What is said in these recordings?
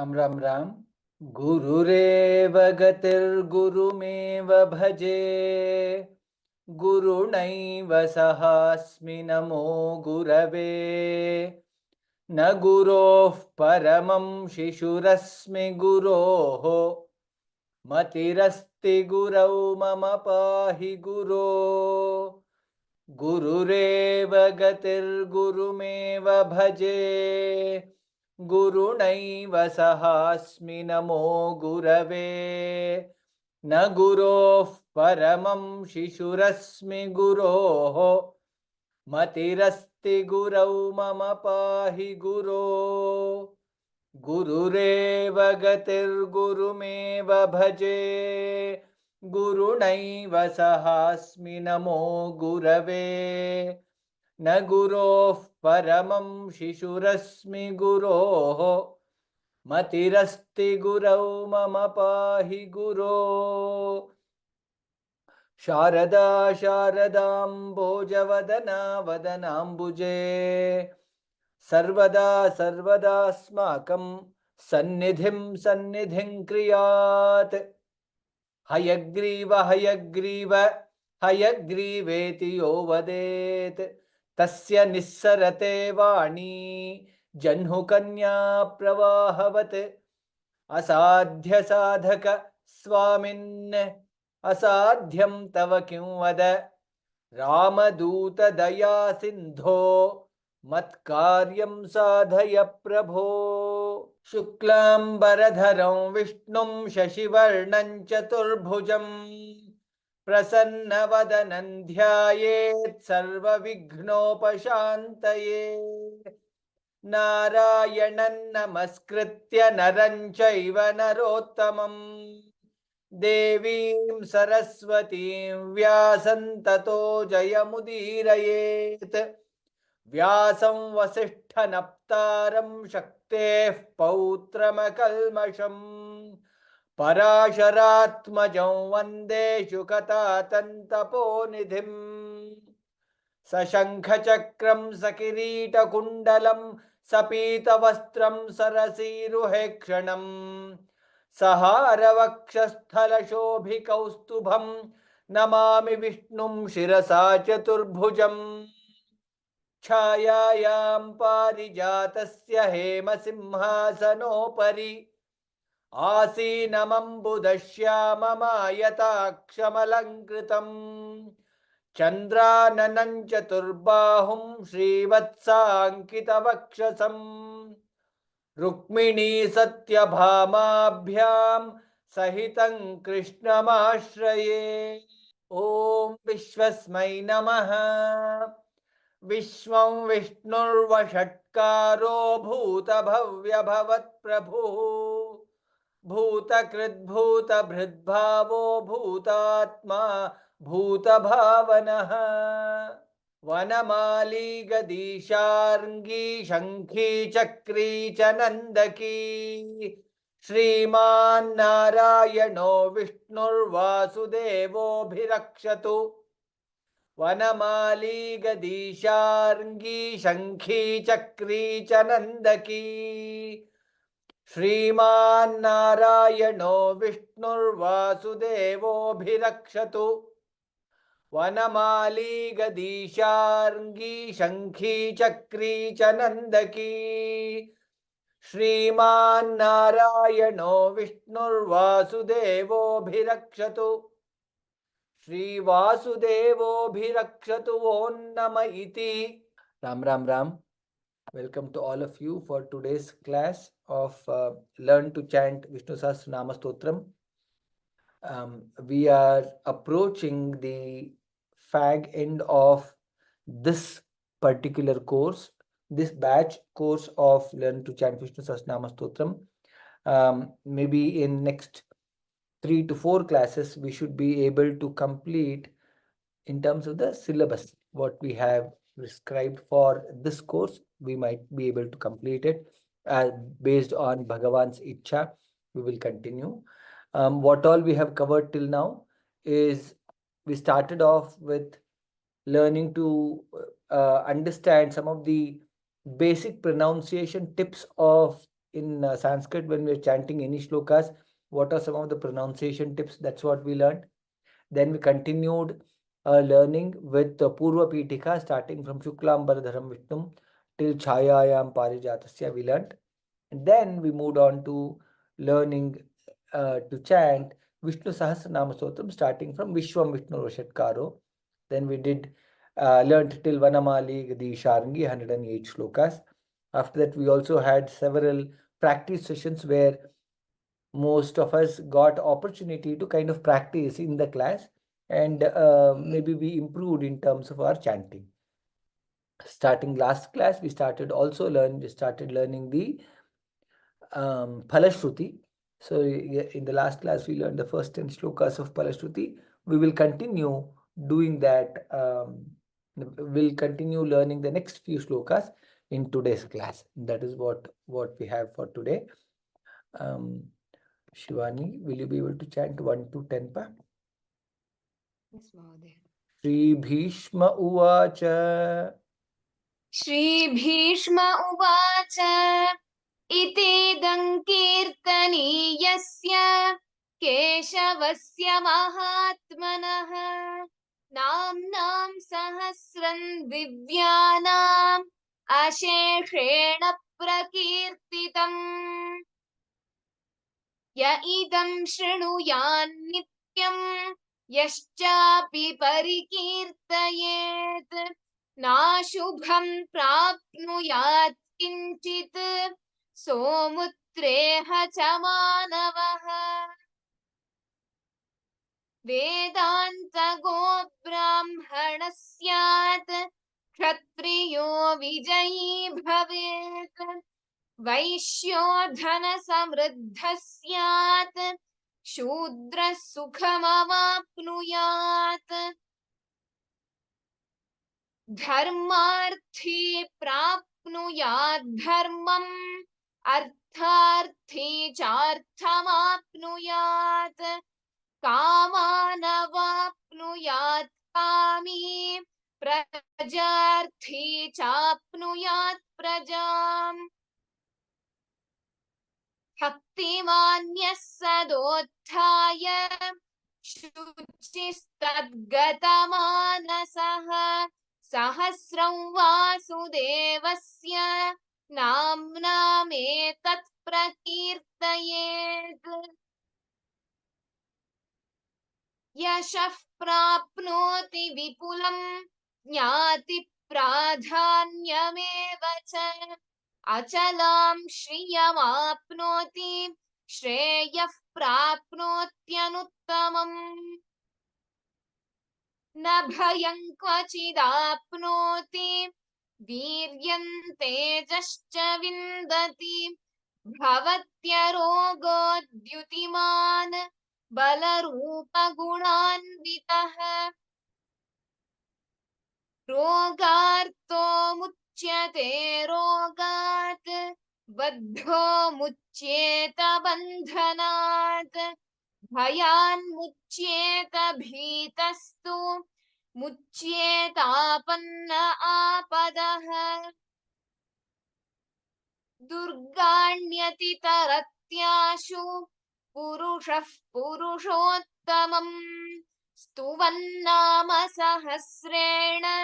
राम राम राम। गुरुरेव गतिर्गुरुमेव भजे, गुरुणैव सहास्मि नमो गुरवे। न गुरोः परमं शिशुरस्मि गुरोः, मतिरस्ति गुरौ मम पाहि गुरो। गुरुरेव गतिर्गुरुमेव भजे, गुरुणैव सहास्मि नमो गुरवे। न गुरोः परमं शिशुरस्मि गुरोः, मतिरस्ति गुरौ मम पाहि गुरो। गुरुरेव गतिर्गुरुमेव भजे, गुरुणैव सहास्मि नमो गुरवे। न गुरोः परमं शिशुरस्मि गुरोः, मतिरस्ति गुरौ मम पाहि गुरो। शारदा शारदाम्बोजवदना वदनाम्बुजे, सर्वदा सर्वदास्माकं सन्निधिं सन्निधिं क्रियात्। हयग्रीव हयग्रीव हयग्रीवेति यो वदेत्, तस्य निस्सरते वाणी जह्नुकन्या प्रवाहवत्। असाध्य साधक स्वामिन्, असाध्यं तव किं वद। रामदूत दया सिन्धो, मत्कार्यं साधय प्रभो। शुक्लाम्बरधरं विष्णुं शशिवर्णं चतुर्भुजं, प्रसन्नवदनं ध्यायेत् सर्वविघ्नोपशान्तये। नारायणं नमस्कृत्य नरं चैव नरोत्तमं, देवीं सरस्वतीं व्यासं ततो जयमुदीरयेत्। व्यासं वसिष्ठनप्तारं शक्तेः पौत्रमकल्मषम्, पराशरात्मजं वन्दे शुकतातन्तपोनिधिम्। सशङ्खचक्रं सकिरीटकुण्डलं सपीतवस्त्रं सरसीरुहेक्षणं, सहारवक्षस्थलशोभिकौस्तुभं नमामि विष्णुं शिरसा चतुर्भुजम्। छायायां पारिजातस्य हेमसिंहासनोपरि, आसीनमम्बुदश्याममायताक्षमलङ्कृतम्। चन्द्राननं चतुर्बाहुं श्रीवत्साङ्कितवक्षसं, रुक्मिणी सत्यभामाभ्यां सहितं कृष्णमाश्रये। ॐ विश्वस्मै नमः। विश्वं विष्णुर्वषट्कारो भूतभव्यभवत्प्रभुः, भूतकृद्भूतभृद्भावो भूतात्मा भूतभावनः। वनमाली गदीशार्ङ्गी शङ्खी चक्री च नन्दकी, श्रीमान्नारायणो विष्णुर्वासुदेवोऽभिरक्षतु। वनमाली गदीशार्ङ्गी शङ्खी चक्री च नन्दकी, श्रीमान्नारायणो विष्णुर्वासुदेवोऽभिरक्षतु। वनमाली गदीशार्ङ्गी शङ्खी चक्री च नन्दकी, श्रीमान्नारायणो विष्णुर्वासुदेवोऽभिरक्षतु। श्रीवासुदेवोऽभिरक्षतु वो नम इति। Ram Ram Ram. Welcome to all of you for today's class of Learn to Chant Vishnu Sahasranama Stotram. We are approaching the fag end of this particular course, this batch course of Learn to Chant Vishnu Sahasranama Stotram. Maybe in next 3 to 4 classes, we should be able to complete in terms of the syllabus, what we have prescribed for this course. We might be able to complete it based on Bhagavan's Ichha. We will continue. What all we have covered till now is we started off with learning to understand some of the basic pronunciation tips of in Sanskrit, when we are chanting any shlokas, what are some of the pronunciation tips? That's what we learned. Then we continued learning with Purva Pitika, starting from Shuklam Bharadharam Vishnum till Chayayam Parijatasya we learned. And then we moved on to learning to chant Vishnu Sahasranama Stotram, starting from Vishwam Vishnu Roshatkaro. Then we did learned till Vanamali Gadi Sharangi, 108 shlokas. After that, we also had several practice sessions where most of us got opportunity to kind of practice in the class, and maybe we improved in terms of our chanting. Starting last class, we started learning the Phalashruti. So in the last class, we learned the first 10 shlokas of Phalashruti. We will continue doing that. We'll continue learning the next few shlokas in today's class. That is what we have for today. Shivani, will you be able to chant 1 to 10 pa? Yes, Mahodaya. Shri Bhishma Uvacha. Shri Bhishma Uvacha Itedam Kirtaniyasya Keshavasya Mahatmanah Namnam Sahasran Divyanam Asheshena Prakirtitam Ya idam shrinuyan nityam Yaschapi Parikirtayet Nashubham prapnuyat kinchit Somutreha chamanavah Vedanta go brahmanasyat Kshatriyo vijayi bhavet Vaishyo dhana samriddha syat Shudra sukhamavapnuyat Dharmarthi prapnuyat dharmam Artharthi charthamapnuyat Kamanavapnuyat kami Prajarthi chapnuyat prajam Bhaktimanyas sadotthaya Shuchistadgatamanasah Sahasram Vasudevasya Namnametat prakirtayet Yashah prapnoti vipulam Jnati pradhanyameva cha Achalam shriyamapnoti Shreyah prapnotyanuttamam Na bhayam kvachidapnoti Viryam tejascha vindati Bhavatyarogodyutiman Balarupa gunanvitah Rogarto muchyate rogat Baddho muchyeta bandhanat Bhayan muchyeta bhitastu Muchyetapanna apadah Durganyati taratyashu Purushah purushottamam Stuvannama sahasrena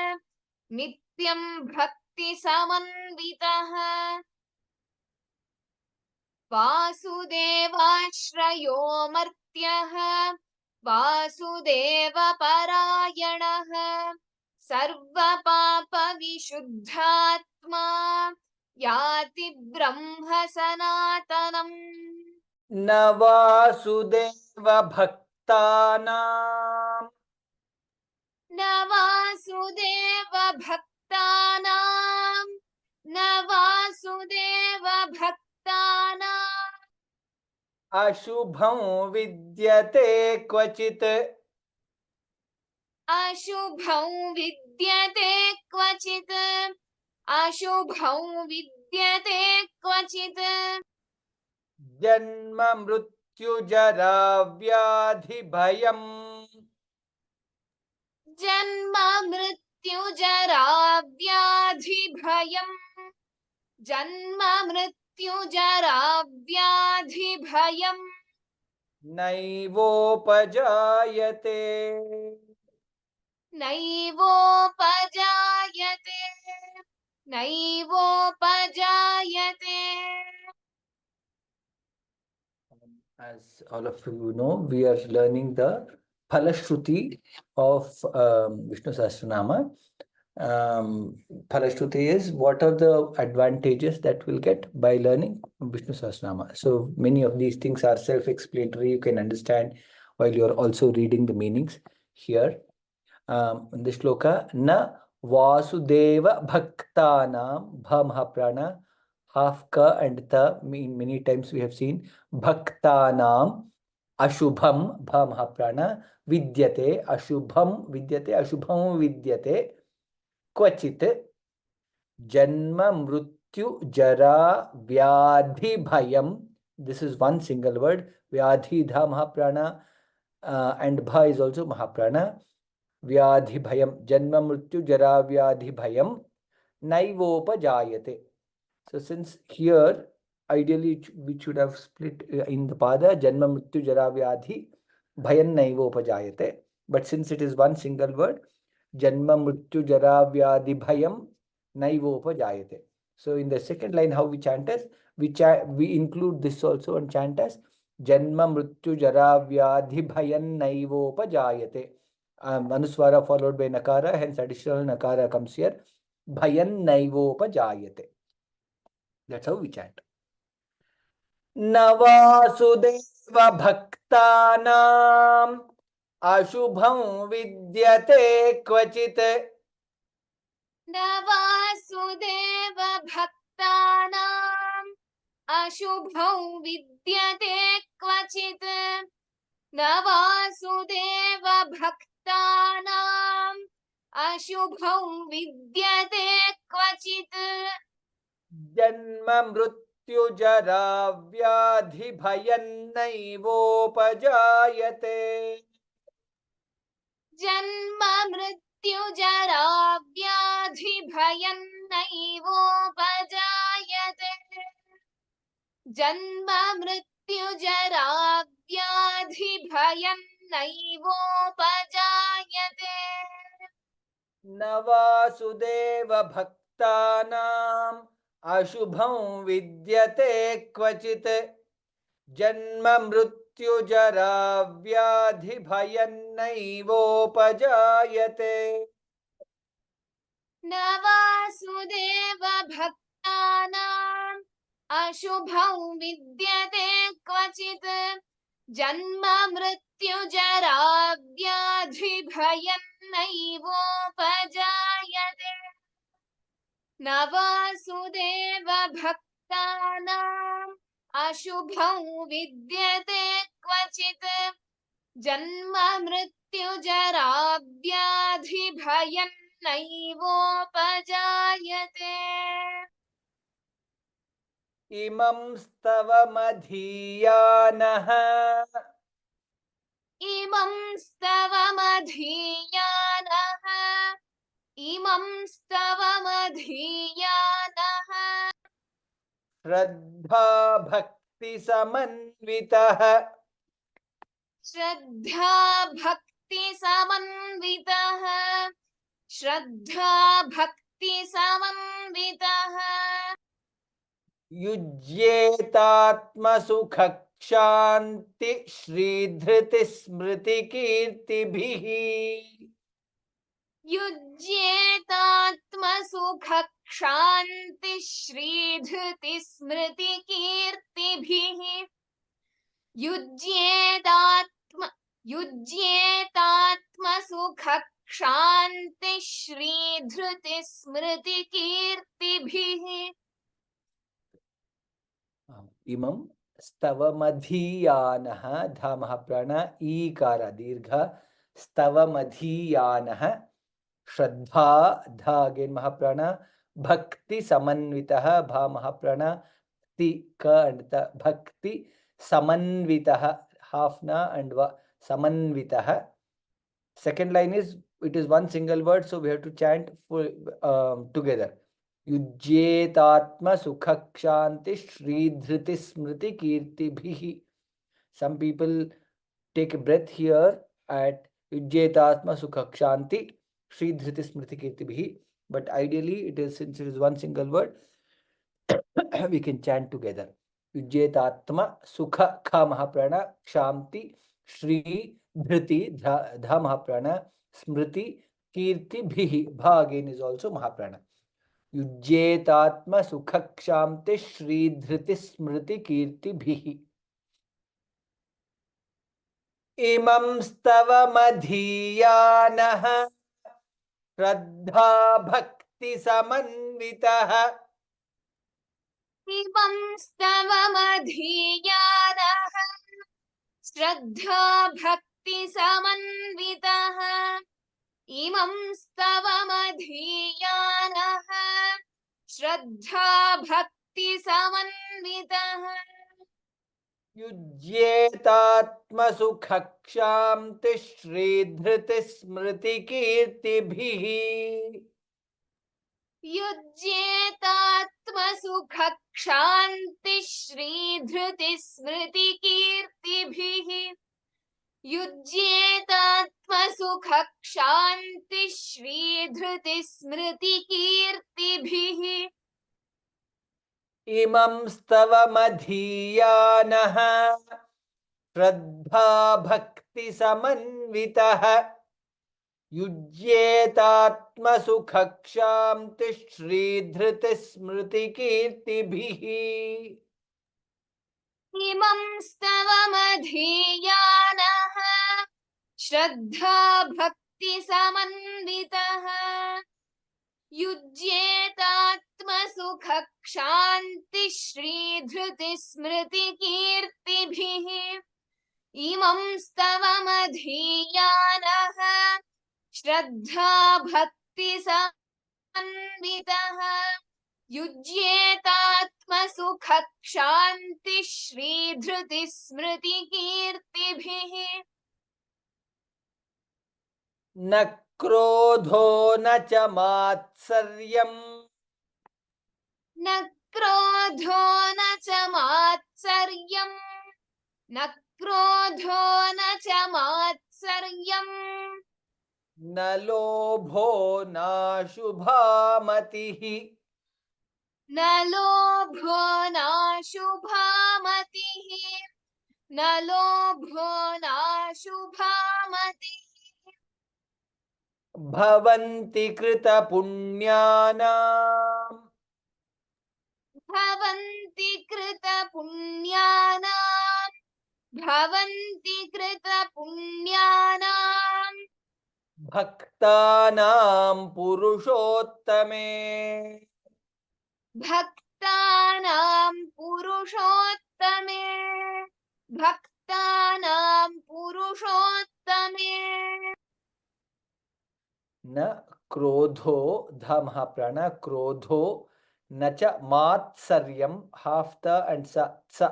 Nityam bhakti samanvitah Vasudevashrayo martyah Vasudeva parayanah Sarva papa vishuddhatma Yati brahma sanatanam Navasudeva Bhaktanam. Navasudeva bhaktanam Navasudeva bhaktanam Ashubham Vidyate Kvachit. Ashubham vidyate kvachit Ashubham vidyate kvachit Janma Mrityu Jara Vyadhi Bhayam. Janma mrityu jara vyadhi bhayam Janma mrityu मृत्युजराव्याधिभयम् नैवोपजायते नैवोपजायते नैवोपजायते As all of you know, we are learning the Phalashruti of Vishnu Sahasranama. Phalashruti is what are the advantages that we'll get by learning Vishnu Sahasranama. So many of these things are self-explanatory. You can understand while you're also reading the meanings here. In the shloka, na Vasudeva Bhaktanam Bha Mahaprana, half ka and ta, many times we have seen Bhaktanam Ashubham Bha Mahaprana Vidyate Ashubham Vidyate Kvachit Janma Mrityu Jara Vyadhi Bhayam. This is one single word. Vyadhi Dha Mahaprana and Bha is also Mahaprana. Vyadhi Bhayam. Janma Mrityu Jara Vyadhi Bhayam Naivopajayate. So since here ideally we should have split in the pada Janma Mrityu Jara Vyadhi Bhayan Naivopajayate. But since it is one single word, Janma Mrityu Jara Vyadhi Bhayam Naivopajayate. So in the second line, how we chant as? We include this also and chant as Janma Mrityu Jara Vyadhi Bhayan Naivopajayate. Anuswara followed by Nakara, hence additional Nakara comes here. Bhayan Naivopajayate. That's how we chant. Navasudeva Bhaktanam Ashubham Vidyate Kvachit. नवासुदेव भक्तानाम् अशुभौ विद्यते क्वचित् नवासुदेव भक्तानाम् अशुभौ विद्यते क्वचित् जन्म मृत्यु जरा व्याधि भयन्नैवोपजायते जन्म मृत्युजरा व्याधि भयन्नैवोपजायते जन्म मृत्युजरा व्याधि भयन्नैवोपजायते नवासुदेव भक्तानाम् अशुभं विद्यते क्वचित् जन्म मृत्यु जरा व्याधि भयन्नैवोपजायते नवासुदेव भक्तानाम् अशुभं विद्यते क्वचित् जन्म मृत्युजरा व्याधि भयन्नैवोपजायते नवासुदेव भक्तानाम् अशुभं विद्यते क्वचित् जन्म मृत्युजरा व्याधि भयन्नैवोपजायते इमं स्तवमधीयानः इमं स्तवमधीयानः इमं स्तवमधीयानः श्रद्धा भक्ति समन्वितः श्रद्धा भक्ति समन्वितः श्रद्धा भक्ति समन्वितः युज्येतात्मसुख क्षान्ति श्रीधृति स्मृति कीर्तिभिः युज्येतात्मसुख क्षान्ति श्रीधृति स्मृति कीर्तिभिः युज्येतात्मसुख क्षान्ति श्रीधृति स्मृति कीर्तिभिः इमं स्तवमधीयानः धामः प्राण ईकार दीर्घ स्तवमधीयानः श्रद्धा धा अगेन महाप्राण भक्ति समन्वितः भा महाप्राण ति क and the भक्ति समन्वितः half na and va समन्वितः. Second line is it is one single word, so we have to chant full together. युज्येतात्म सुख क्षांति श्रीधृति स्मृति कीर्तिभिः. Some people take a breath here at Yujyetatma Sukha Kshanti Shri Dhriti Smriti Kirtibhi. But ideally, it is, since it is one single word, we can chant together. Yujyetatma Sukha Kha Mahaprana Kshanti Shri Dhriti Dha Mahaprana Smriti Kirtibhi. Bha again is also Mahaprana. Yujyetatma Sukha Kshanti Shri Dhriti Smriti Kirtibhi. इमं स्तव मधीयानः श्रद्धा भक्ति समन्वितः. इमं स्तव मधीयानः श्रद्धा भक्ति समन्वितः. इमं स्तव मधीयानः श्रद्धा भक्ति समन्वितः. युज्येतात्मसुखक्षान्ति श्रीधृति स्मृति कीर्तिभिः. युज्येतात्मसुखक्षान्ति श्रीधृति स्मृति कीर्तिभिः. युज्येतात्मसुखक्षान्ति श्रीधृति स्मृति कीर्तिभिः. इमं स्तव मधीयानः श्रद्धा भक्ति समन्वितः. युज्येतात्मसुखक्षान्ति श्रीधृति स्मृति कीर्तिभिः. इमं स्तव मधीयानः श्रद्धा भक्ति समन्वितः. युज्येतात्मसुखक्षान्ति श्रीधृति स्मृति कीर्तिभिः. इमं स्तव मधीयानः श्रद्धा भक्ति समन्वितः. युज्येतात्मसुखक्षान्ति श्रीधृति स्मृति कीर्तिभिः. न क्रोधो न च मात्सर्यम्. न क्रोधो न च मात्सर्यम्. न क्रोधो न च मात्सर्यम्. न लोभो नाशुभा मतिः. न लोभो नाशुभा मतिः. न लोभो नाशुभा मतिः. भवन्ति कृतपुण्यानाम्. भवन्ति कृतपुण्यानाम्. भवन्ति कृतपुण्यानाम्. भक्तानां पुरुषोत्तमे. भक्तानां पुरुषोत्तमे. भक्तानां पुरुषोत्तमे. न क्रोधो ध महाप्राण क्रोधो न च मात्सर्यम half the and sa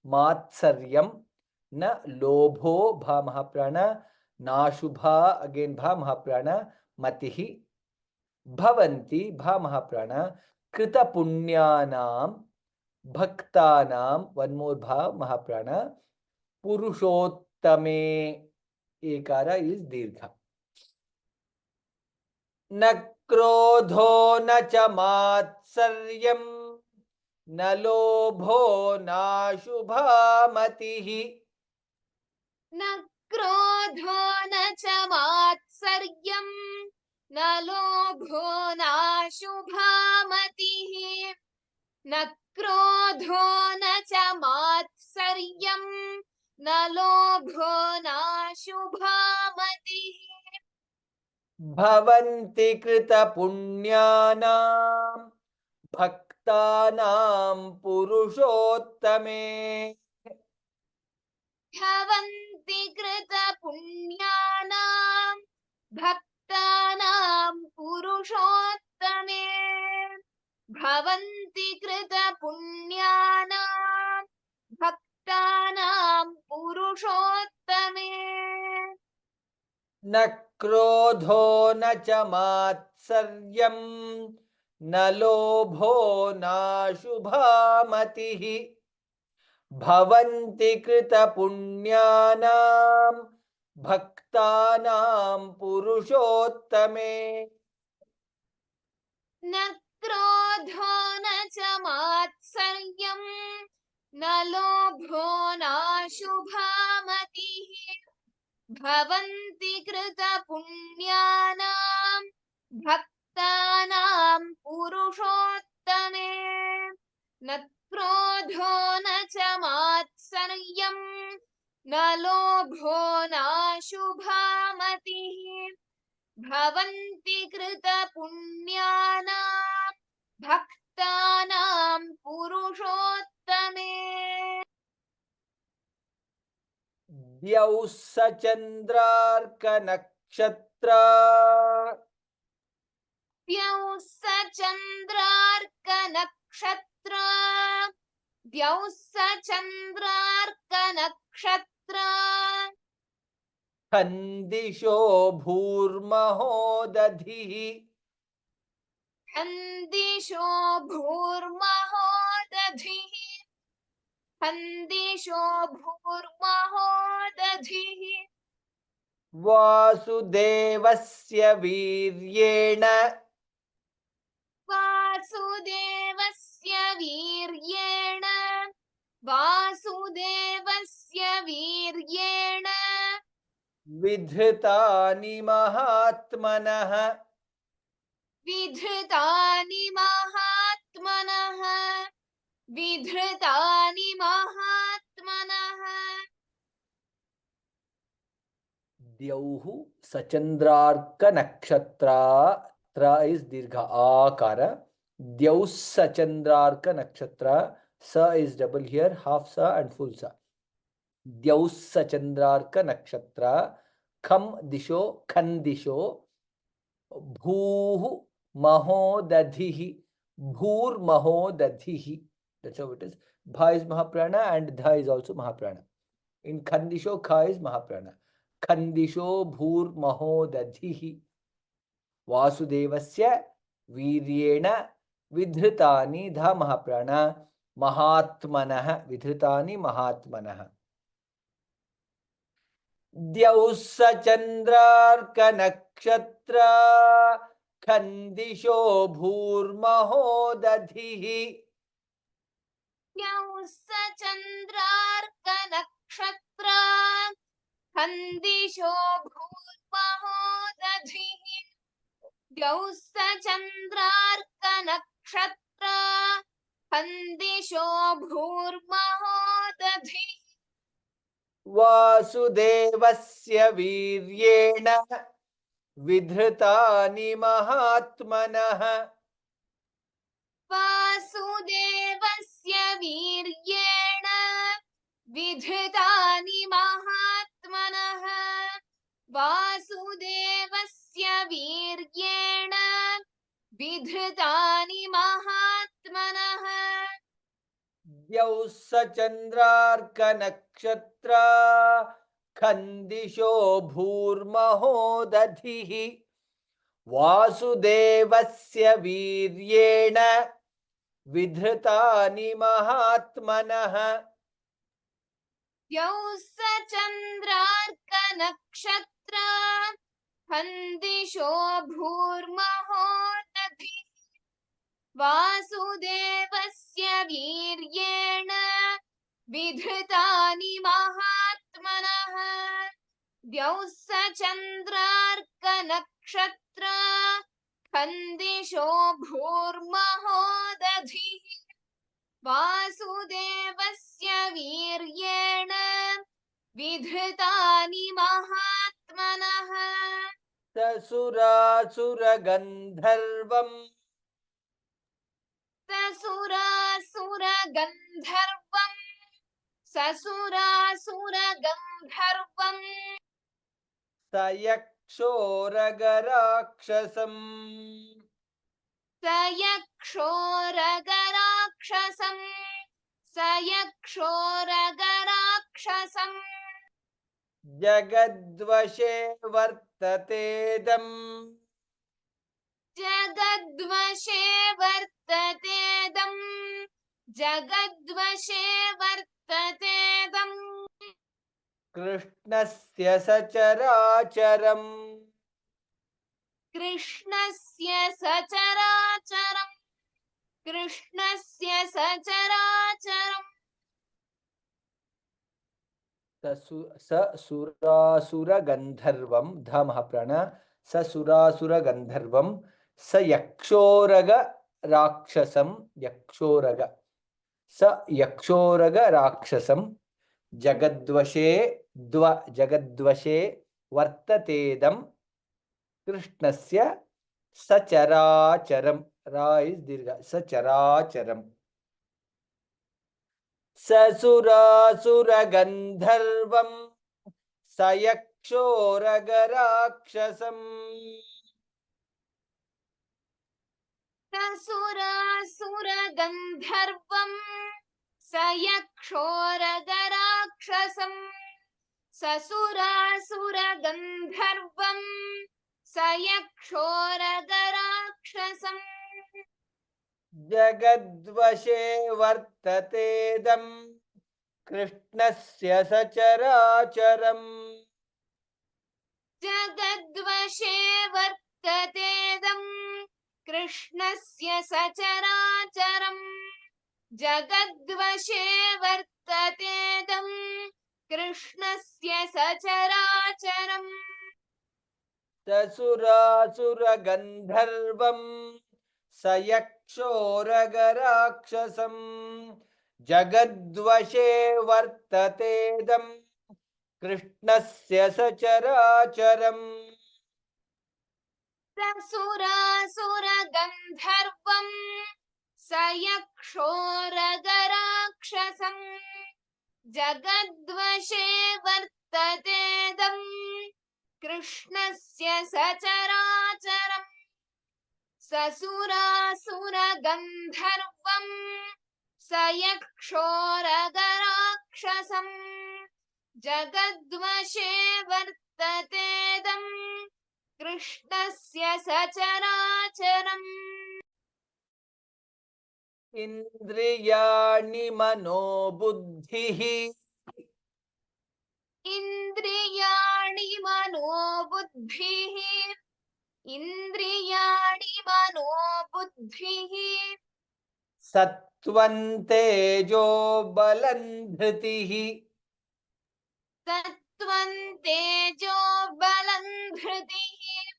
मात्सर्यम न लोभो भा महाप्राण नाशुभा again भा महाप्राण मतिः भवन्ति भा महाप्राण कृत पुण्यानां भक्तानां one more भा महाप्राण पुरुषोत्तमे एकार is दीर्घ. न क्रोधो न च मात्सर्यं न लोभो नाशुभा मतिः. न क्रोधो न च मात्सर्यं न लोभो नाशुभा मतिः. न क्रोधो न च मात्सर्यं न लोभो नाशुभा मतिः. भवन्ति कृतपुण्यानां भक्तानां पुरुषोत्तमे. भवन्ति कृतपुण्यानां भक्तानां पुरुषोत्तमे. भवन्ति कृतपुण्यानां भक्तानां पुरुषोत्तमे. न क्रोधो न च मात्सर्यं न लोभो नाशुभामतिः भवन्ति कृतपुण्यानां भक्तानां पुरुषोत्तमे न क्रोधो न च मात्सर्यं न लोभो नाशुभामतिः भवन्ति कृतपुण्यानां भक्तानां पुरुषोत्तमे न क्रोधो न च मात्सर्यं न लोभो नाशुभामतिः भवन्ति कृतपुण्यानां भक्तानां पुरुषोत्तमे द्यौः स चन्द्रार्कनक्षत्रा द्यौः स चन्द्रार्कनक्षत्रा द्यौः स चन्द्रार्कनक्षत्रा खन्दिशो भूर्महोदधिः खन्दिशो भूर्महो दधिः खन्दिशो भूर्महो दधिः वासुदेवस्य वीर्येण वासुदेवस्य वीर्येण वासुदेवस्य वीर्येण विधृतानि महात्मनः विधृतानि महात्मनः विधृतानि महात्मनः द्यौः सचन्द्रार्कनक्षत्रा त्र is दीर्घ आकार द्यौः सचन्द्रार्कनक्षत्रा स is double here half sa and full sa द्यौः सचन्द्रार्कनक्षत्रा खं दिशो खन्दिशो भूः महोदधिः भूर्महोदधिः that's how it is bha is mahaprana and dha is also mahaprana in khandisho kha is mahaprana खन्दिशो भूर्महोदधिः वासुदेवस्य वीर्येण विधृतानि धा महाप्राण महात्मनः विधृतानि महात्मनः द्यौः स चन्द्रार्कनक्षत्रा खन्दिशो भूर्महोदधिः द्यौः स चन्द्रार्कनक्षत्रा खन्दिशो भूर्महो दधिः द्यौः स चन्द्रार्कनक्षत्रा खन्दिशो भूर्महो दधिः वासुदेवस्य वीर्येण विधृतानि महात्मनः वासुदेवस्य वीर्येण विधृतानि महात्मनः वासुदेवस्य वीर्येण विधृतानि महात्मनः द्यौः स चन्द्रार्कनक्षत्रा खन्दिशो भूर्महोदधिः वासुदेवस्य वीर्येण विधृतानि महात्मनः द्यौः स चन्द्रार्कनक्षत्रा खन्दिशो भूर्महो दधिः वासुदेवस्य वीर्येण विधृतानि महात्मनः द्यौः स चन्द्रार्कनक्षत्रा खन्दिशो भूर्महो दधिः वासुदेवस्य वीर्येण विधृतानि महात्मनः ससुरासुरगन्धर्वम् ससुरासुरगन्धर्वम् ससुरासुरगन्धर्वम् सयक्षोरगराक्षसम् सयक्षोरगराक्षसम् सयक्षोरगराक्षसम् जगद्वशे वर्ततेदम् जगद्वशे वर्ततेदं जगद्वशे वर्ततेदं कृष्णस्य सचराचरम् कृष्णस्य सचराचरं कृष्णस्य सचराचरम् ससुरासुरगन्धर्वं धमः प्रण ससुरासुरगन्धर्वं स यक्षोरग राक्षसं यक्षोरग स यक्षोरग राक्षसं जगद्वशे जगद्वशे वर्ततेदं कृष्णस्य सचराचरं रा इस् दीर्घ सचराचरम् ससुरासुरगन्धर्वं स यक्षोरगराक्षसम् ससुरासुरगन्धर्वं स यक्षोरगराक्षसम् ससुरासुरगन्धर्वं स यक्षोरगराक्षसम् जगद्वशे वर्ततेदं कृष्णस्य सचराचरम् जगद्वशे वर्ततेदं कृष्णस्य सचराचरम् जगद्वशे वर्ततेदं कृष्णस्य सचराचरम् ससुरासुरगन्धर्वं स यक्षोरगराक्षसम् जगद्वशे वर्ततेदं कृष्णस्य सचराचरम् ससुरासुरगन्धर्वं स यक्षोरगराक्षसम् जगद्वशे वर्ततेदं कृष्णस्य सचराचरम् ससुरासुरगन्धर्वं स यक्षोरगराक्षसम् जगद्वशे वर्ततेदं कृष्णस्य सचराचरम् इन्द्रियाणि मनोबुद्धिः इन्द्रियाणि मनोबुद्धिः इन्द्रियाणि मनोबुद्धिः सत्त्वं तेजो बलं धृतिः सत्त्वं तेजो बलं धृतिः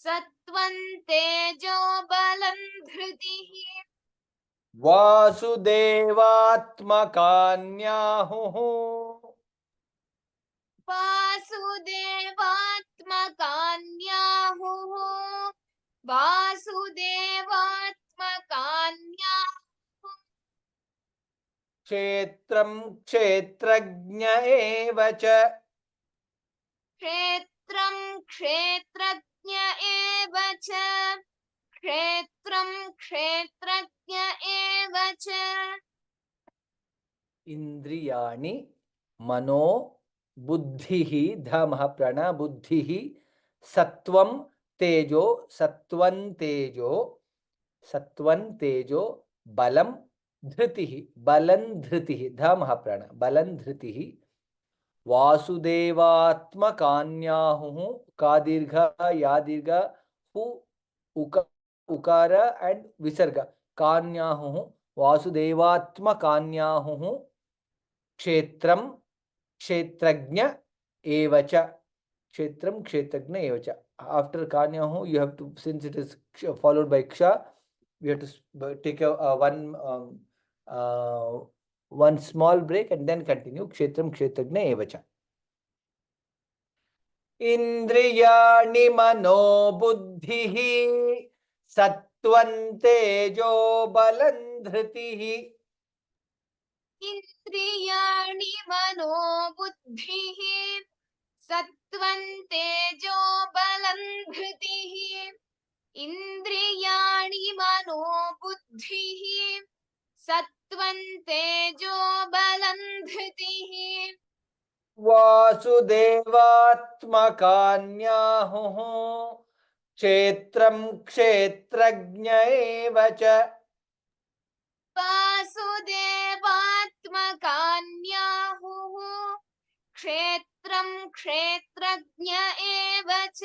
सत्त्वं तेजो बलं धृतिः वासुदेवात्मकान्याहुः वासुदेवात्मकान्याहुः वासुदेवात्मकान्याहुः क्षेत्रं क्षेत्रज्ञ एव च क्षेत्रं क्षेत्रज्ञ एव च क्षेत्रं क्षेत्रज्ञ एव च इन्द्रियाणि मनो बुद्धिः धमः प्रण बुद्धिः सत्त्वं तेजो सत्त्वं तेजो बलं धृतिः धमः प्रण बलं धृतिः वासुदेवात्मकान्याहुः का दीर्घ या दीर्घ हु उकार एंड विसर्ग कान्याहुः वासुदेवात्मकान्याहुः क्षेत्रं क्षेत्रज्ञ एव च क्षेत्रं क्षेत्रज्ञ एव च after kanyahu you have to, since it is followed by ksha, we have to take one small break and then continue kshetram kshetrajna eva cha इंद्रियाणि मनो बुद्धिः सत्त्वं तेजो बलं धृतिः इन्द्रियाणि मनो बुद्धिः सत्त्वं तेजो बलं धृतिः इन्द्रियाणि मनो बुद्धिः सत्त्वं तेजो बलं धृतिः वासुदेवात्मकान्याहुः क्षेत्रं क्षेत्रज्ञ एव च वासुदेवात्मकान्याहुः क्षेत्रं क्षेत्रज्ञ एव च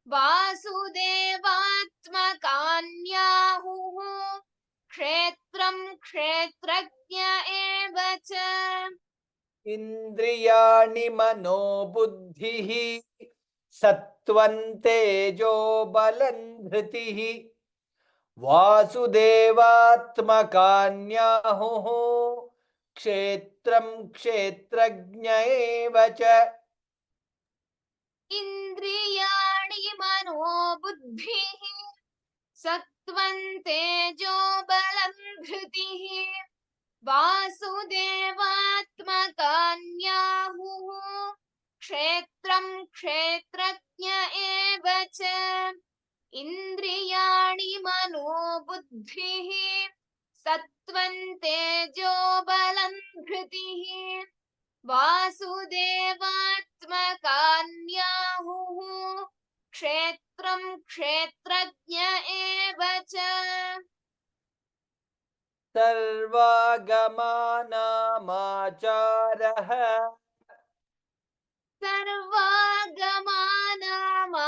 वासुदेवात्मकान्याहुः क्षेत्रं क्षेत्रज्ञ एव च इन्द्रियाणि मनो बुद्धिः सत्त्वं तेजो बलं धृतिः वासुदेवात्मकान्याहुः क्षेत्रं क्षेत्रज्ञ एव च इन्द्रियाणि मनो बुद्धिः सत्त्वं तेजो बलं धृतिः वासुदेवात्मकान्याहुः क्षेत्रं क्षेत्रज्ञ एव च इन्द्रियाणि मनो बुद्धिः सत्त्वं तेजो बलं धृतिः वासुदेवात्मकान्याहुः क्षेत्रं क्षेत्रज्ञ एव च सर्वागमानामाचारः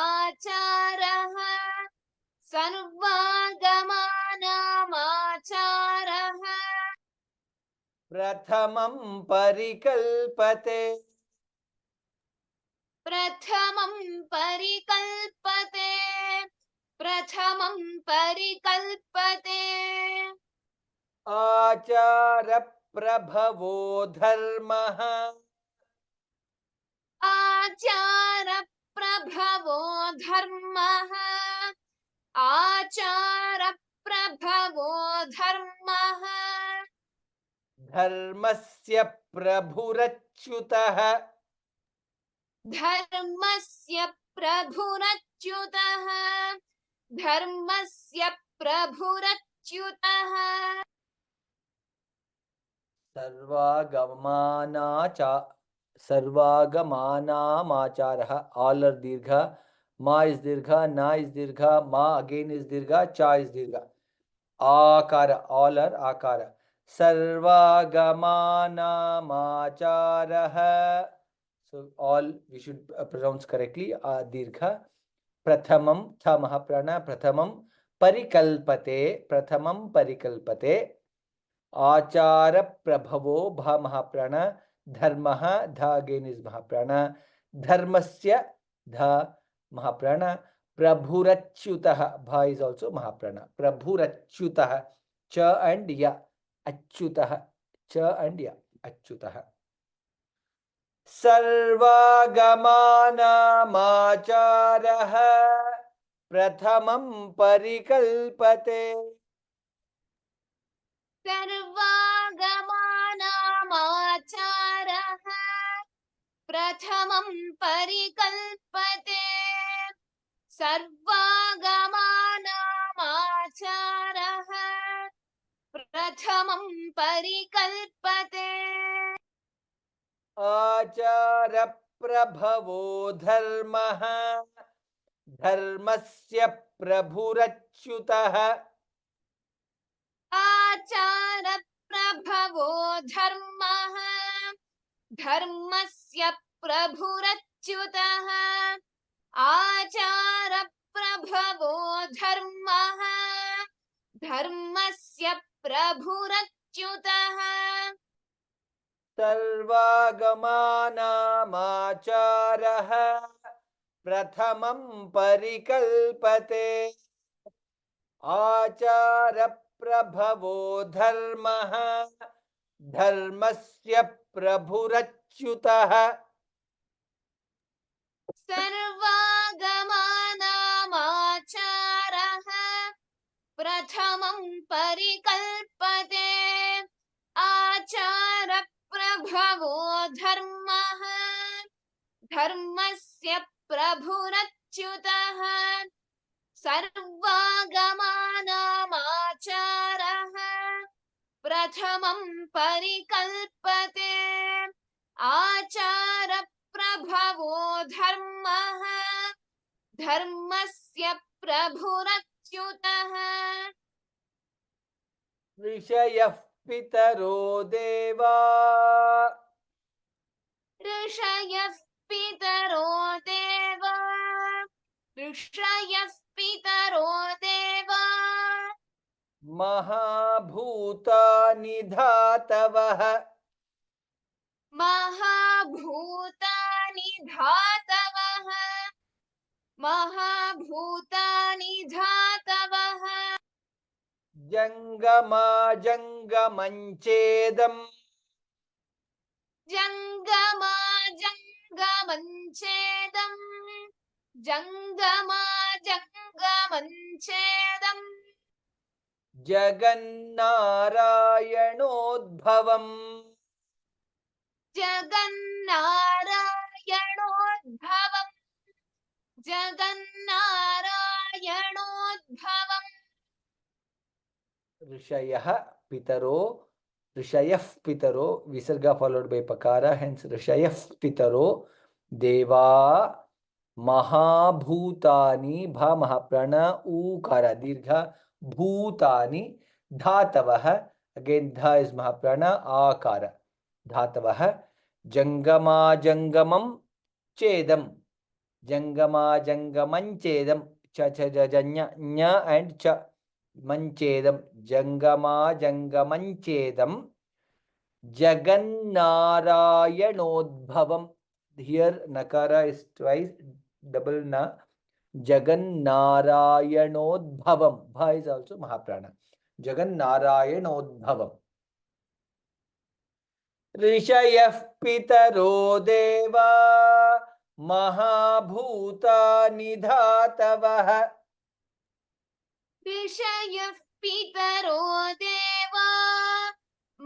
सर्वागमानामाचारः सर्वागमानामाचारः प्रथमं परिकल्पते प्रथमं परिकल्पते प्रथमं परिकल्पते आचारप्रभवो धर्मः आचारप्रभवो धर्मः आचारप्रभवो धर्मः धर्मस्य प्रभुरच्युतः धर्मस्य प्रभुरच्युतः धर्मस्य प्रभुरच्युतः सर्वागमानामाचारः all are dirgha ma is dirgha na is dirgha ma again is dirgha cha is dirgha akara all are akara sarvagamanamacharah so all we should pronounce correctly dirgha prathamam tha mahaprana prathamam परिकल्पते आचार प्रभवो भा महाप्राण धर्मः ध again is महाप्राण धर्मस्य ध महाप्राण प्रभुरच्युतः भा is also महाप्राण प्रभुरच्युतः च and या अच्युतः च and या अच्युतः सर्वागमानामाचारः प्रथमं परिकल्पते सर्वागमानामाचारः प्रथमं परिकल्पते सर्वागमानामाचारः प्रथमं परिकल्पते आचारप्रभवो धर्मः धर्मस्य प्रभुरच्युतः आचारप्रभवो धर्मः धर्मस्य प्रभुरच्युतः आचारप्रभवो धर्मः धर्मस्य प्रभुरच्युतः सर्वागमानामाचारः प्रथमं परिकल्पते आचारप्रभवो धर्मः धर्मस्य प्रभुरच्युतः सर्वागमानामाचारः प्रथमं परिकल्पते आचारप्रभवो धर्मः धर्मस्य प्रभुरच्युतः सर्वागमानामाचारः प्रथमं परिकल्पते आचारप्रभवो धर्मः धर्मस्य सर्वस्य प्रभुरच्युतः ऋषयः पितरो देवा ऋषयः पितरो देवा ऋषयः पितरो देवा महाभूतानि धातवः महाभूतानि धातवः महाभूतानि धातवः जङ्गमञ्चेदम् जङ्गमञ्चेदम् जङ्गमञ्चेदम् जगन्नारायणोद्भवम् जगन्नारायणोद्भवम् जगन्नारायणोद्भवम् ऋषयः पितरो विसर्गा followed by pakara, hence ऋषयः पितरो देवा महाभूतानि भा महाप्राण ऊकार दीर्घ भूतानि धातवः again dha is mahaprana akara धातवः जङ्गमाजङ्गमं चेदं जङ्गमाजङ्गमञ्चेदं च ञ and च मंचेदम जङ्गमाजङ्गमञ्चेदं जगन्नारायणोद्भवम्. Here nakara is twice, double na. Jagannarayanodbhavam. Bha is also mahaprana. Jagannarayanodbhavam. ऋषयः पितरो देवा महाभूतानि धातवः ऋषयः पितरो देवा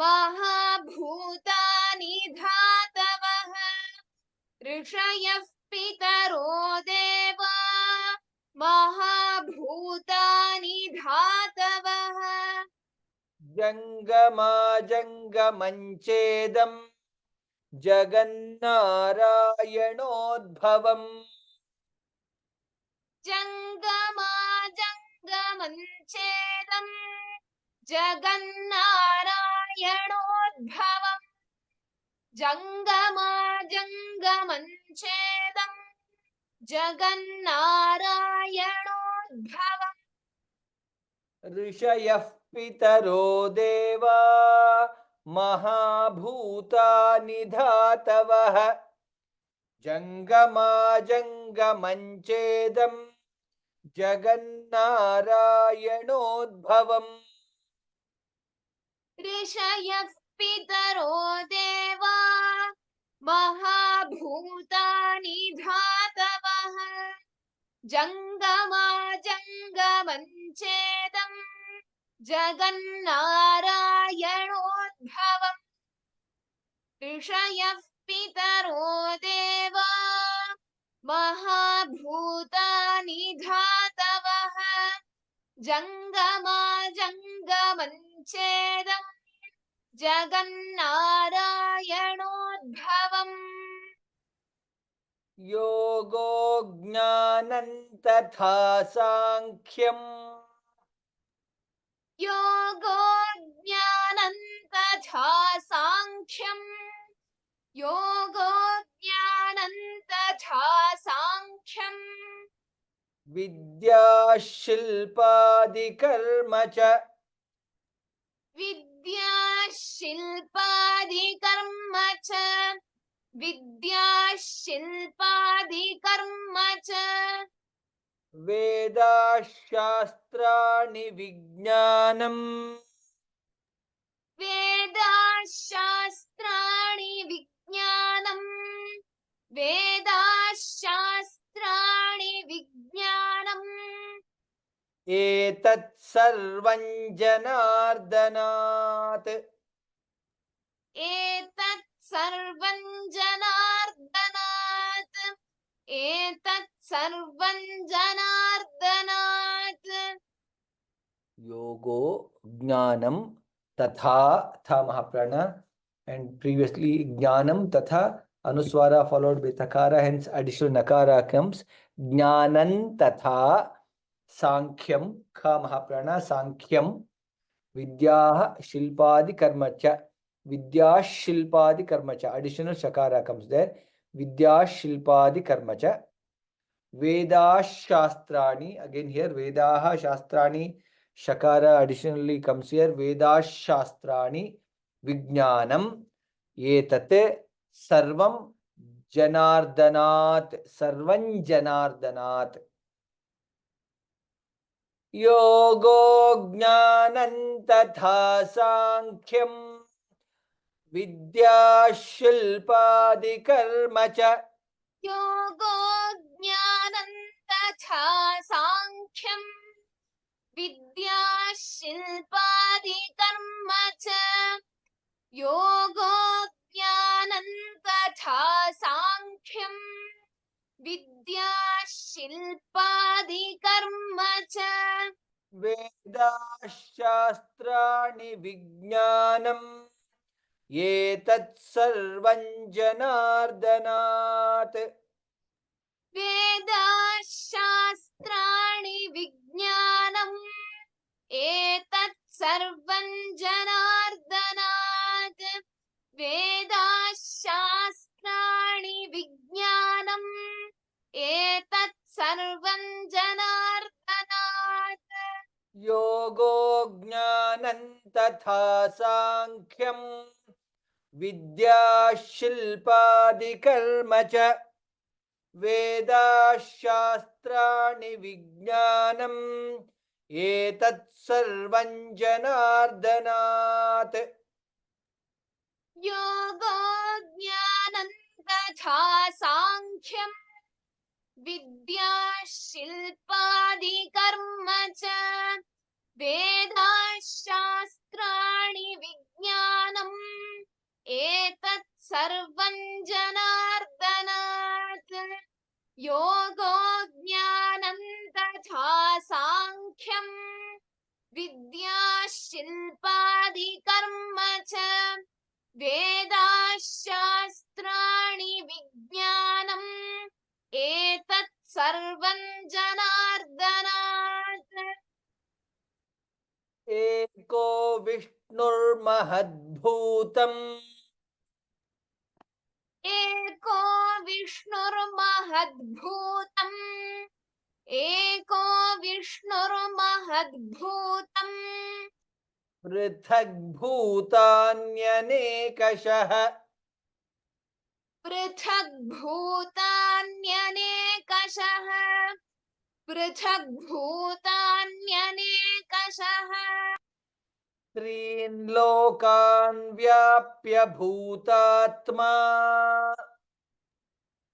महाभूतानि धातवः ऋषयः पितरो देवा महाभूतानि धातवः जङ्गमाजङ्गमञ्चेदं जगन्नारायणोद्भवम् जङ्गमाजङ्गमञ्चेदम् जगन्नारायणोद्भवम् जङ्गमाजङ्गमञ्चेदम् जगन्नारायणोद्भवम् ऋषयः पितरो देवा महाभूतानि धातवः जङ्गमाजङ्गमञ्चेदं जगन्नारायणोद्भवम् ऋषयः पितरो देवा महाभूतानि धातवः जङ्गमाजङ्गमञ्चेदम् जगन्नारायणोद्भवम् ऋषयः पितरो देवा महाभूतानि धातवः जङ्गमाजङ्गमञ्चेदम् जगन्नारायणोद्भवम् योगो ज्ञानं तथा साङ्ख्यम् योगो ज्ञानं तथा साङ्ख्यम् योगो ज्ञानं तथा साङ्ख्यम् विद्या शिल्पादिकर्म च विद्या शिल्पादिकर्म च विद्या शिल्पादिकर्म च वेदाशास्त्राणि विज्ञानम् वेदाशास्त्राणि विज्ञानम् वेदाशास्त्राणि विज्ञानम् एतत् सर्वं जनार्दनात् एतत् सर्वं जनार्दनात् एतत् सर्वं जनार्दनात् योगो ज्ञानम तथा था महाप्राण and previously jnanam tatha anuswara followed by takara, hence additional nakara comes jnanan tatha सांख्यम ख महाप्राण सांख्यम विद्याः शिल्पादि कर्म च विद्या शिल्पादि कर्म च additional shakara comes there vidya shilpadi karma cha vedash-shastrani again here vedaha shastrani shakara additionally comes here vedash-shastrani vijnanam etat sarvam janardanat sarvam janardanat योगो ज्ञानं तथा सांख्यम विद्या शिल्पादि कर्म च योगो ज्ञानं तथा सांख्यं विद्या शिल्पादि कर्म च योगो ज्ञानं तथा सांख्यं विद्या शिल्पादि कर्म च वेदाशास्त्राणि विज्ञानम् एतत् सर्वं जनार्दनात् वेदाशास्त्राणि विज्ञानम् एतत् सर्वं जनार्दनात् वेदाशास्त्राणि विज्ञानम् एतत् सर्वं जनार्दनात् योगो ज्ञानं तथा सांख्यम् विद्या शिल्पादि कर्म च वेदाशास्त्राणि विज्ञानम् एतत् सर्वं जनार्दनात् योगो ज्ञानं तथा सांख्यम् विद्या शिल्पादि कर्म च वेदाशास्त्राणि विज्ञानम् एतत् सर्वं जनार्दनात् योगो ज्ञानं तथा सांख्यम् विद्या शिल्पादि कर्म च वेदाशास्त्राणि विज्ञानम् एतत् सर्वं जनार्दनात् एको विष्णुर्महद्भूतम् एको विष्णुर्महद्भूतम् एको विष्णुर्महद्भूतम् पृथग्भूतान्यनेकशः पृथग्भूतान्यनेकशः पृथग्भूतान्यनेकशः त्रीन् लोकान् व्याप्य भूतात्मा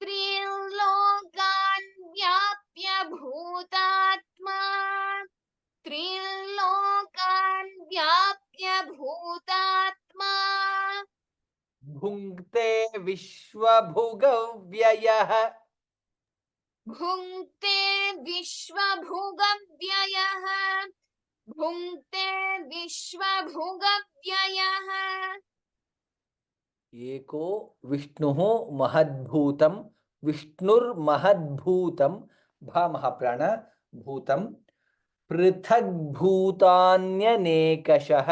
त्रीन् लोकान् व्याप्य भूतात्मा त्रीन् लोकान् व्याप्य भूतात्मा भुङ्क्ते विश्वभुगव्ययः भुङ्क्ते विश्वभुगव्ययः भुङ्क्ते विश्वभुगव्ययः एको विष्णुः महद्भूतं विष्णुर्महद्भूतं भा महाप्राण भूतं पृथग्भूतान्यनेकशः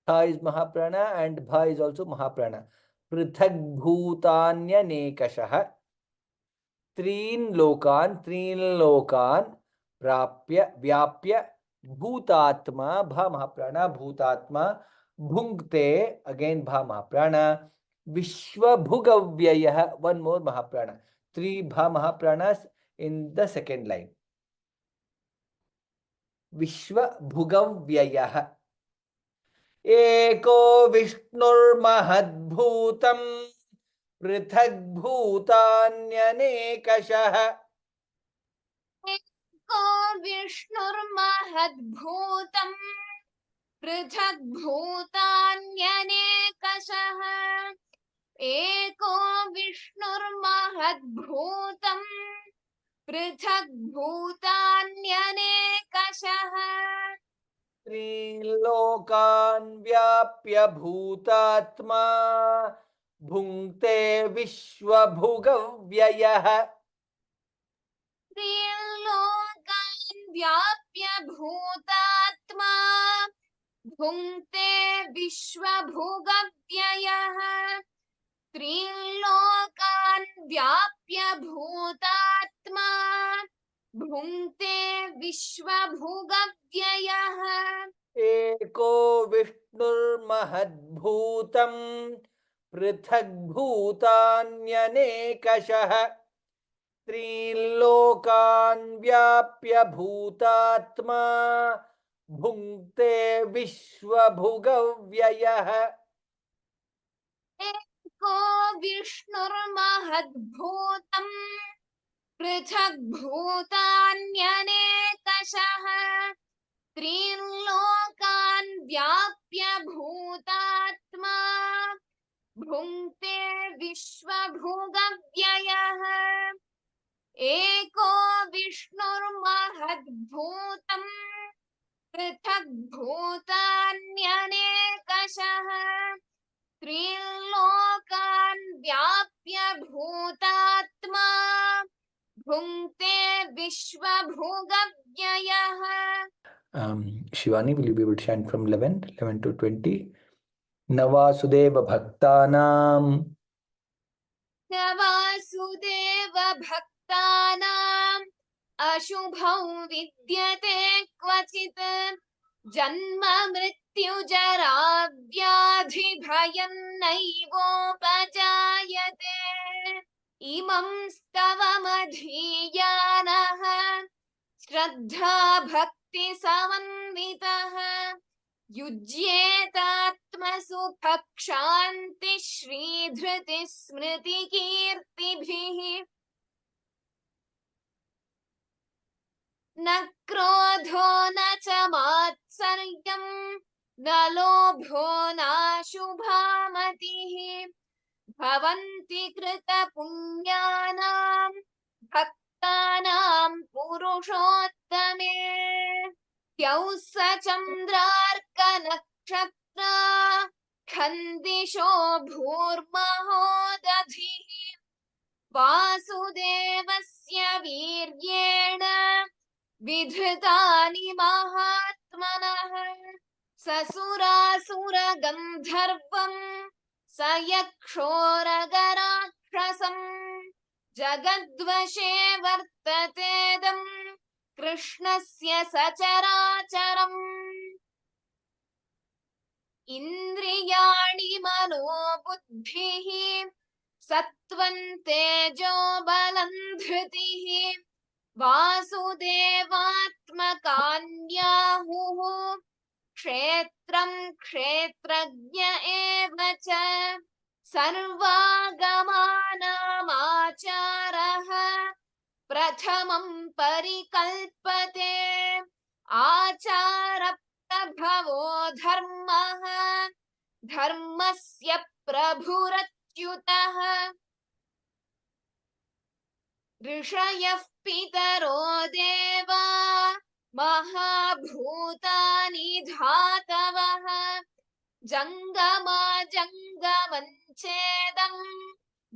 tha is mahaprana and bha is also mahaprana पृथग्भूतान्यनेकशः त्रीन् लोकान् प्राप्य व्याप्य भूतात्मा भा महाप्राण भूतात्मा भुङ्क्ते again bha mahaprana vishwabhugavvyayah one more mahaprana three bha mahapranas in the second line vishwabhugavvyayah एको विष्णुर्महद्भूतं पृथग्भूतान्यनेकशः एको विष्णुर्महद्भूतं पृथग्भूतान्यनेकशः एको विष्णुर्महद्भूतं पृथग्भूतान्यनेकशः त्रीन् लोकान् व्याप्य भूतात्मा भुङ्क्ते विश्वभुगव्ययः त्रीन् लोकान् व्याप्य भूतात्मा भुङ्क्ते विश्वभुगव्ययः त्रिलोकान् व्याप्य भूतात्मा भुङ्क्ते विश्वभुगव्ययः एको विष्णुर्महद्भूतं पृथग्भूतान्यनेकशः त्रिलोकान् व्याप्य भूतात्मा भुङ्क्ते विश्वभुगव्ययः एको विष्णुर्महद्भूतम् पृथग्भूतान्यनेकशः त्रिलोकान् व्याप्य भूतात्मा भुङ्क्ते विश्वभुगव्ययः एको विष्णुर्महद्भूतम् पृथग्भूतान्यनेकशः त्रिलोकान् व्याप्य भूतात्मा भुङ्क्ते विश्वभुगव्ययः. Shivani, will you be able to chant from 11 to 20? Navasudeva Bhaktanam न वासुदेव भक्तानाम् अशुभौ विद्यते क्वचित् जन्म मृत्युजरा व्याधि भयं नैवोपजायते इमं स्तवमधीयानः श्रद्धा भक्ति समन्वितः युज्येतात्मसु भक्षान्ति श्रीधृति स्मृति कीर्तिभिः न क्रोधो न च मात्सर्यं न लोभो नाशुभा मतिः भवन्ति कृतपुण्यानां भक्तानां पुरुषोत्तमे द्यौः चन्द्रार्कनक्षत्रा खन्दिशो भूर्महो दधिः वासुदेवस्य वीर्येण विधृतानि महात्मनः ससुरासुरगन्धर्वं स यक्षोरगराक्षसम् जगद्वशे वर्ततेदं कृष्णस्य सचराचरम् इन्द्रियाणि मनोबुद्धिः सत्त्वं तेजो बलं धृतिः वासुदेवात्मकान्याहुः क्षेत्रं क्षेत्रज्ञ एव च सर्वागमानामाचारः प्रथमं परिकल्पते आचारप्रभवो धर्मः धर्मस्य प्रभुरच्युतः ऋषयः पितरो देवा महाभूतानि धातवः जङ्गमञ्चेदम्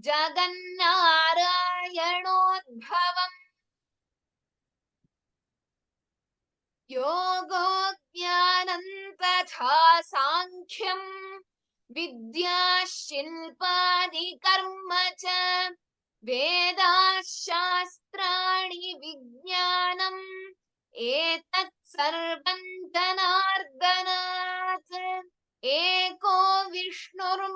जगन्नारायणोद्भवम् योगो ज्ञानं तथा साङ्ख्यं विद्या शिल्पानि कर्म च वेदाः शास्त्राणि विज्ञानम् एतत् सर्वं जनार्दनात् एको विष्णुर्महद्भूतं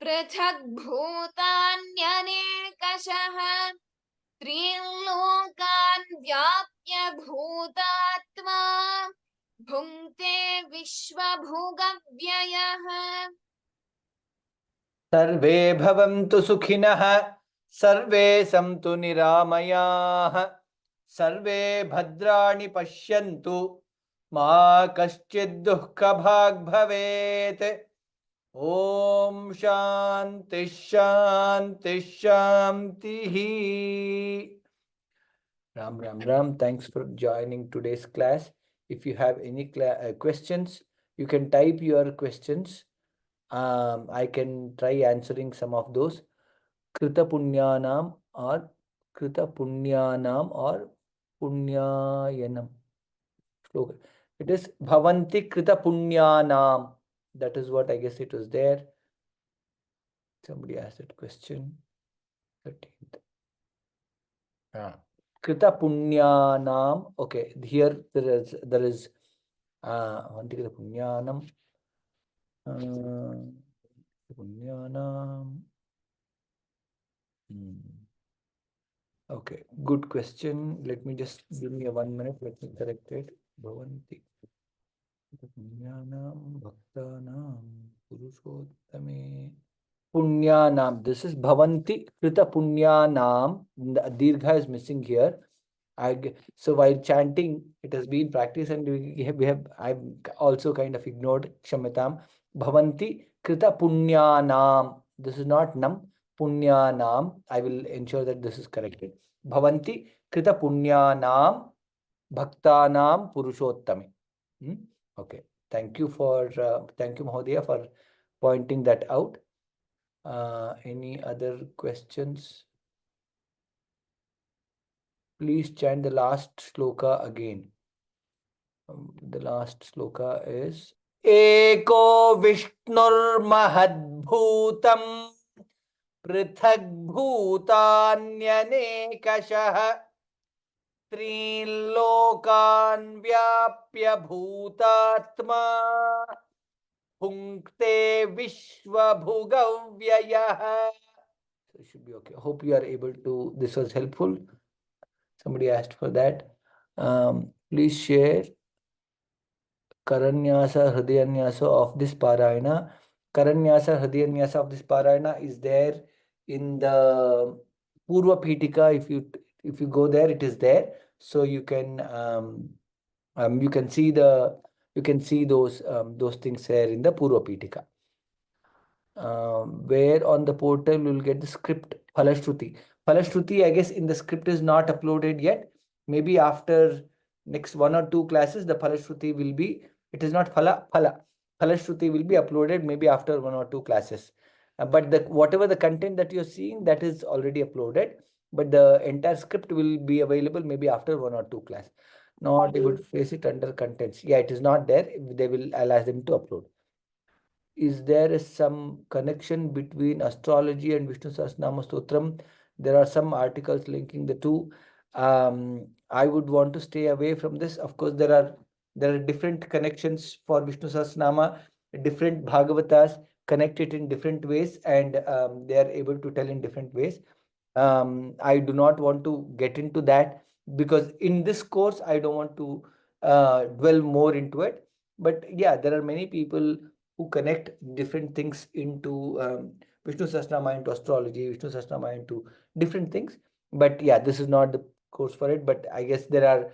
पृथग्भूतान्यनेकशः त्रिलोकान् व्याप्य भूतात्मा भुङ्क्ते विश्वभुगव्ययः सर्वे भवन्तु सुखिनः सर्वे सन्तु निरामयाः सर्वे भद्राणि पश्यन्तु मा कश्चित् दुःखभाग् भवेत् ॐ शान्ति शान्ति शान्तिः Ram. Thanks for joining today's class. If you have any questions, you can type your questions. I can try answering some of those. Krita Punyanam or Krita Punyanam or Punyayanam. Shloka. It is Bhavanti Krita Punyanam. That is what I guess it was there. Somebody asked that question. 13th. Krita Punyanam. Okay, here there is Bhavanti Krita Punyanam. Punyanam. Okay, good question. Let me just give me a 1 minute. Let me correct it. Bhavanti Punyanam Bhaktanam Purushottame Punyanam. This is Bhavanti Krita Punyanam. The Dirgha is missing here. So while chanting, it has been practiced, and I've also kind of ignored Kshamatam. Bhavanti Krita Punyanam. This is not Nam. Punyanam. I will ensure that this is corrected. Bhavanti Krita Punyanam Bhaktanam Purushottame. Okay. Thank you, Mahodaya, for pointing that out. Any other questions? Please chant the last sloka again. The last sloka is Eko Vishnur Mahadbhutam Prithakbhutanyanekashah Trilokan Vyapya Bhutatma Bhunkte Vishwabhugavyayah. So it should be okay. Hope you are able to. This was helpful. Somebody asked for that. Please share Karanyasa Hridayanyasa of this Parayana. Karanyasa Hridayanyasa of this Parayana is there in the Purva Pitika. If you go there, it is there. So you can see those things there in the Purva Pitika. Where on the portal you will get the script Phalashruti. Phalashruti, I guess in the script is not uploaded yet. Maybe after next 1 or 2 classes, the Phalashruti will be. It is not Phala. Phalashruti will be uploaded maybe after 1 or 2 classes. But whatever the content that you're seeing, that is already uploaded. But the entire script will be available maybe after 1 or 2 classes. Not able to face it under contents. Yeah, it is not there. I'll ask them to upload. Is there some connection between astrology and Vishnu Sahasranama Stotram? There are some articles linking the two. I would want to stay away from this. Of course, there are different connections for Vishnu Sahasranama, different Bhagavatas connected in different ways, and they are able to tell in different ways. I do not want to get into that because in this course, I don't want to dwell more into it. But yeah, there are many people who connect different things into Vishnu Sahasranama into astrology, Vishnu Sahasranama into different things. But yeah, this is not the course for it. But I guess there are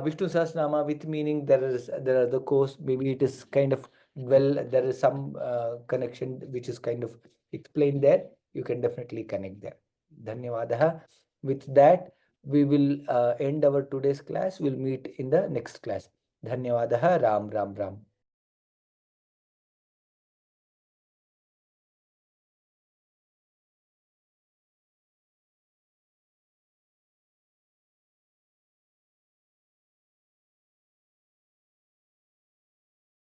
Vishnu Sahasranama with meaning. There are the course. Maybe it is kind of there is some connection which is kind of explained there. You can definitely connect there. Dhanyavadaha. With that, we will end our today's class. We'll meet in the next class. Dhanyavadaha. Ram Ram Ram.